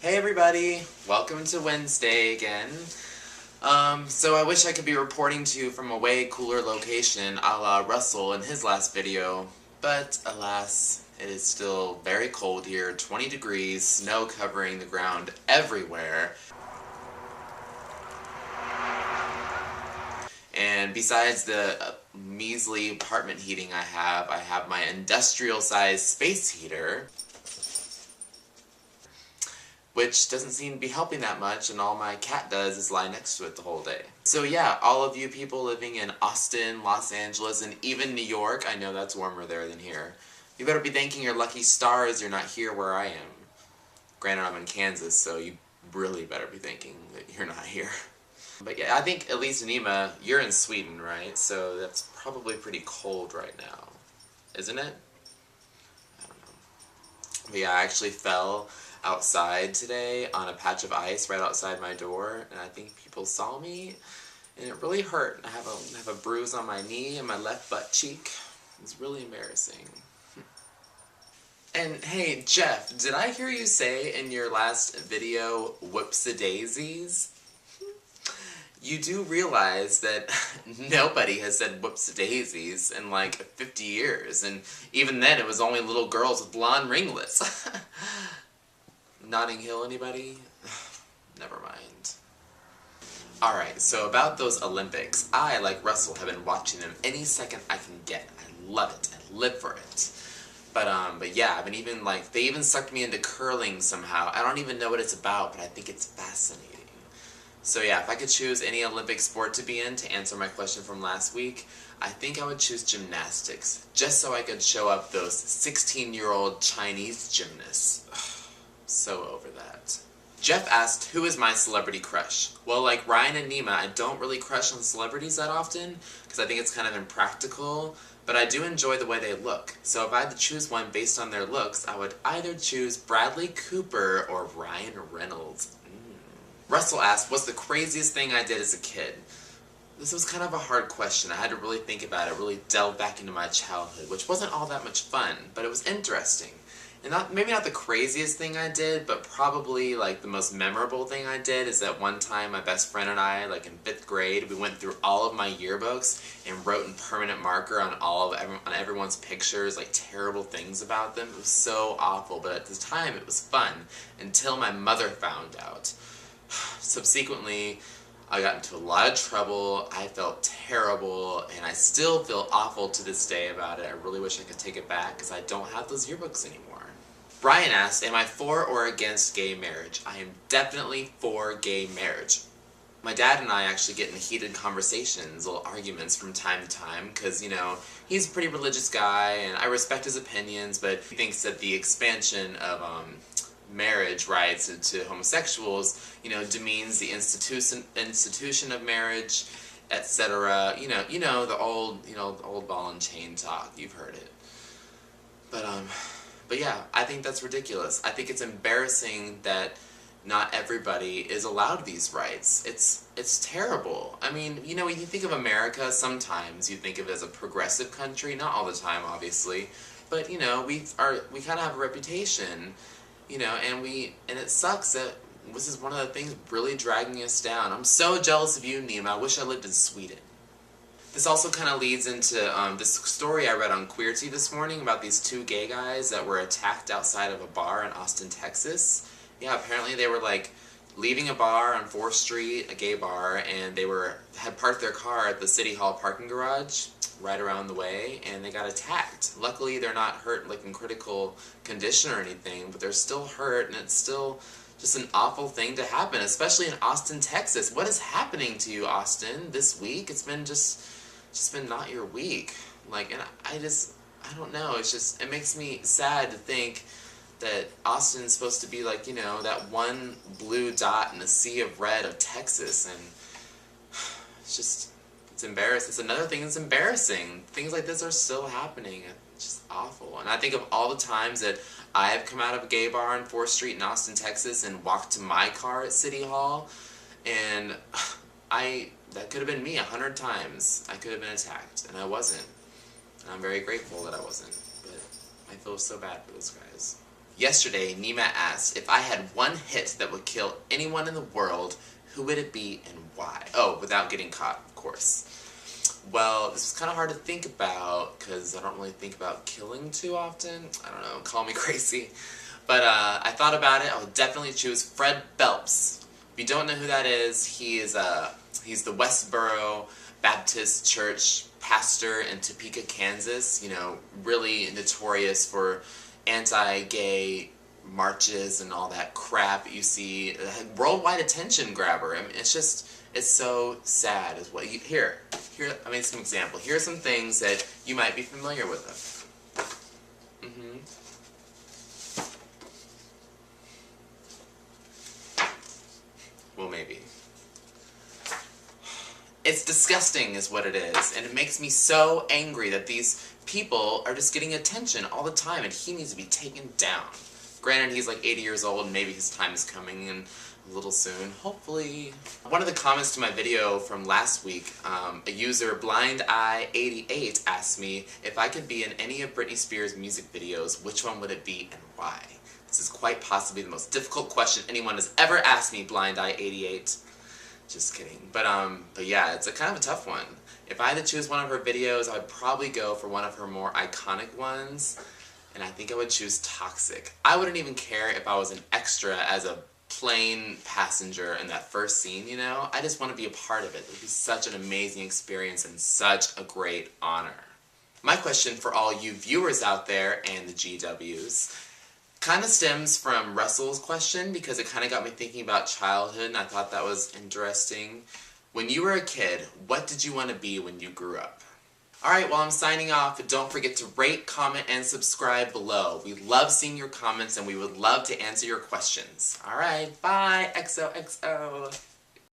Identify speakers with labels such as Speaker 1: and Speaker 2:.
Speaker 1: Hey everybody, welcome to Wednesday again. So I wish I could be reporting to you from a way cooler location a la Russell in his last video, but alas, it is still very cold here, 20 degrees, snow covering the ground everywhere. And besides the measly apartment heating I have my industrial-sized space heater, which doesn't seem to be helping that much, and all my cat does is lie next to it the whole day. So yeah, all of you people living in Austin, Los Angeles, and even New York, I know that's warmer there than here, you better be thanking your lucky stars you're not here where I am. Granted, I'm in Kansas, so you really better be thanking that you're not here. But yeah, I think, at least Nima, you're in Sweden, right? So that's probably pretty cold right now, isn't it? I don't know. But yeah, I actually fell outside today on a patch of ice right outside my door, and I think people saw me, and it really hurt. I have a bruise on my knee and my left butt cheek. It's really embarrassing. And hey, Jeff, did I hear you say in your last video, whoops-a-daisies? You do realize that nobody has said whoops-a-daisies in like 50 years, and even then it was only little girls with blonde ringlets. Notting Hill, anybody? Never mind. Alright, so about those Olympics, I, like Russell, have been watching them any second I can get. I love it. I live for it. But yeah, I've been even, they even sucked me into curling somehow. I don't even know what it's about, but I think it's fascinating. So yeah, if I could choose any Olympic sport to be in to answer my question from last week, I think I would choose gymnastics, just so I could show up those 16-year-old Chinese gymnasts. So over that. Jeff asked, who is my celebrity crush? Well, like Ryan and Nima, I don't really crush on celebrities that often, because I think it's kind of impractical, but I do enjoy the way they look. So if I had to choose one based on their looks, I would either choose Bradley Cooper or Ryan Reynolds. Russell asked, what's the craziest thing I did as a kid? This was kind of a hard question. I had to really think about it, really delve back into my childhood, which wasn't all that much fun, but it was interesting. And maybe not the craziest thing I did, but probably the most memorable thing I did is that one time my best friend and I, in 5th grade, we went through all of my yearbooks and wrote in permanent marker on on everyone's pictures, terrible things about them. It was so awful, but at the time it was fun, until my mother found out. Subsequently, I got into a lot of trouble, I felt terrible, and I still feel awful to this day about it. I really wish I could take it back, because I don't have those yearbooks anymore. Brian asked, am I for or against gay marriage? I am definitely for gay marriage. My dad and I actually get in heated conversations, little arguments from time to time, because, he's a pretty religious guy, and I respect his opinions, but he thinks that the expansion of, marriage rights to homosexuals, demeans the institution of marriage, etc. The old ball and chain talk. You've heard it. But yeah, I think that's ridiculous. I think it's embarrassing that not everybody is allowed these rights. It's terrible. I mean, when you think of America, sometimes you think of it as a progressive country. Not all the time, obviously, but we kind of have a reputation. And it sucks that this is one of the things really dragging us down. I'm so jealous of you, Nima. I wish I lived in Sweden. This also kind of leads into this story I read on Queerty this morning about these two gay guys that were attacked outside of a bar in Austin, Texas. Yeah, apparently they were leaving a bar on 4th Street, a gay bar, and they had parked their car at the City Hall parking garage right around the way, and they got attacked. Luckily, they're not hurt in critical condition or anything, but they're still hurt, and it's still just an awful thing to happen, especially in Austin, Texas. What is happening to you, Austin, this week? It's been just been not your week. And I don't know, it makes me sad to think that Austin's supposed to be that one blue dot in the sea of red of Texas, and it's embarrassing. It's another thing that's embarrassing. Things like this are still happening. It's just awful. And I think of all the times that I have come out of a gay bar on 4th Street in Austin, Texas, and walked to my car at City Hall, and that could have been me 100 times. I could have been attacked, and I wasn't. And I'm very grateful that I wasn't, but I feel so bad for those guys. Yesterday, Nima asked, if I had one hit that would kill anyone in the world, who would it be and why? Oh, without getting caught, of course. Well, this was kind of hard to think about, because I don't really think about killing too often. I don't know, call me crazy. But I thought about it. I would definitely choose Fred Phelps. If you don't know who that is, he's the Westboro Baptist Church pastor in Topeka, Kansas. You know, really notorious for anti-gay marches and all that crap you see. Worldwide attention grabber. I mean, it's so sad as well. Here, I made some example. Here are some things that you might be familiar with them. Well, maybe. It's disgusting is what it is, and it makes me so angry that these people are just getting attention all the time, and he needs to be taken down. Granted, he's like 80 years old, and maybe his time is coming in a little soon, hopefully. One of the comments to my video from last week, a user, BlindEye88, asked me if I could be in any of Britney Spears' music videos, which one would it be and why? This is quite possibly the most difficult question anyone has ever asked me, BlindEye88. Just kidding. But yeah, it's a kind of a tough one. If I had to choose one of her videos, I would probably go for one of her more iconic ones, and I think I would choose Toxic. I wouldn't even care if I was an extra as a plain passenger in that first scene, you know? I just want to be a part of it. It would be such an amazing experience and such a great honor. My question for all you viewers out there and the GWs kind of stems from Russell's question, because it kind of got me thinking about childhood, and I thought that was interesting. When you were a kid, what did you want to be when you grew up? Alright, well, I'm signing off, but don't forget to rate, comment, and subscribe below. We love seeing your comments, and we would love to answer your questions. Alright, bye! XOXO!